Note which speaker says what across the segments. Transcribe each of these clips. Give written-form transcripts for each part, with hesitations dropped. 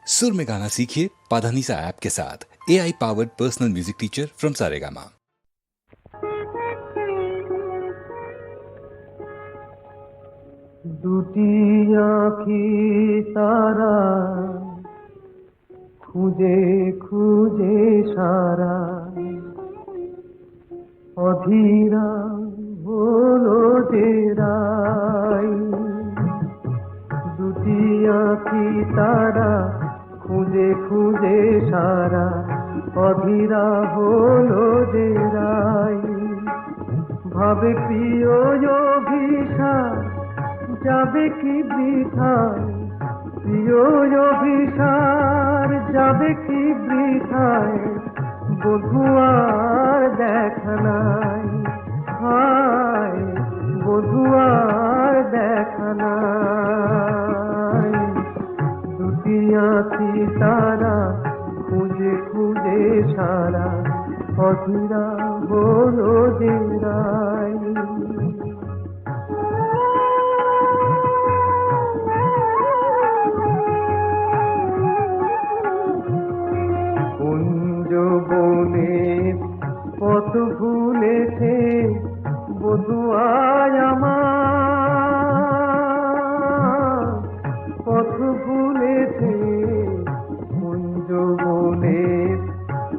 Speaker 1: सुर में गाना सीखिए पाधानीसा ऐप के साथ। AI powered personal music teacher from Saregama.
Speaker 2: দুটি আঁখি তারা খুঁজে খুঁজে সারা অধীরা হলো যে রাই। দুটি আঁখি তারা খুঁজে খুঁজে সারা অধীরা হলো যে রাই। ভাবে প্রিয় অভিশাপ যাবে কি বৃথায়, প্রিয় অভিসার যাবে কি বৃথায়, বধুয়ার দেখা নাই, হায় বধুয়ার দেখা নাই। দুটি আঁখি তারা খুঁজে খুঁজে সারা অধীরা হলো যে রাই। বনের পথ ভুলেছে বধুয়ায় আমার, পথ ভুলেছে কুঞ্জ বনের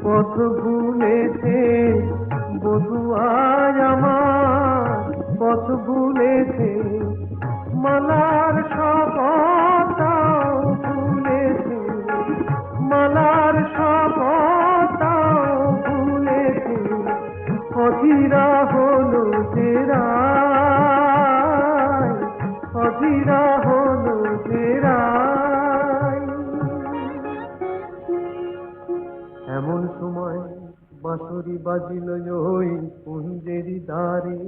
Speaker 2: পথ ভুলেছে বধুয়ায় আমার, পথ ভুলেছে মালার শপথটাও ভুলেছে, মালার শপথটাও ভুলেছে, অধীরা হলো যে রাই, অধীরা হলো যে রাই। এমন সময় বাঁশরি বাজিল ওই কুঞ্জেরি দ্বারে,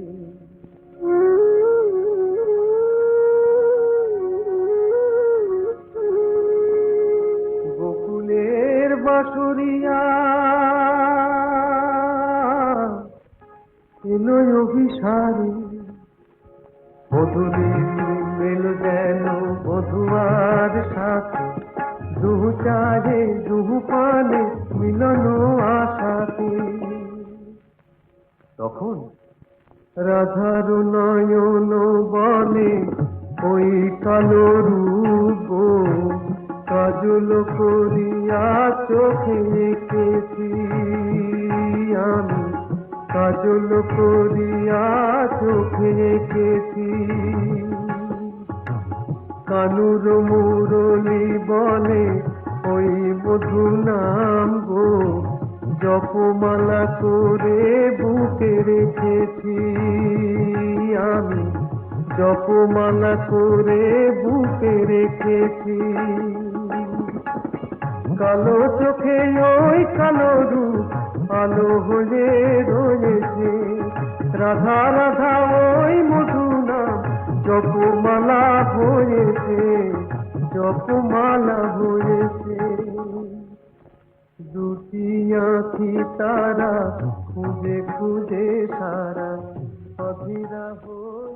Speaker 2: গোকুলের বাঁশরিয়া এলো অভিসারে, বধূরে মেলো যেন বধুয়ার সাথে, দুহু চারে দুহু পানে মিলন আশাতে। তখন রাধার নয়ন বলে ওই কালো রূপ কাজল করিয়া চোখে এঁকেছি আমি, কাজল করিয়া চোখে এঁকেছি। কানুর মুরলি বলে ওই মধু নাম গো, জপমালা করে বুকে রেখেছি আমি, জপমালা করে বুকে রেখেছি। কালো চোখে ওই কালো রূপ আলো হয়ে রয়েছে, রাধা রাধা ওই মধু নাম জপমালা হয়েছে, জপমালা হয়েছে। দুটি আঁখি তারা খুঁজে খুঁজে সারা অধীরা হয়ে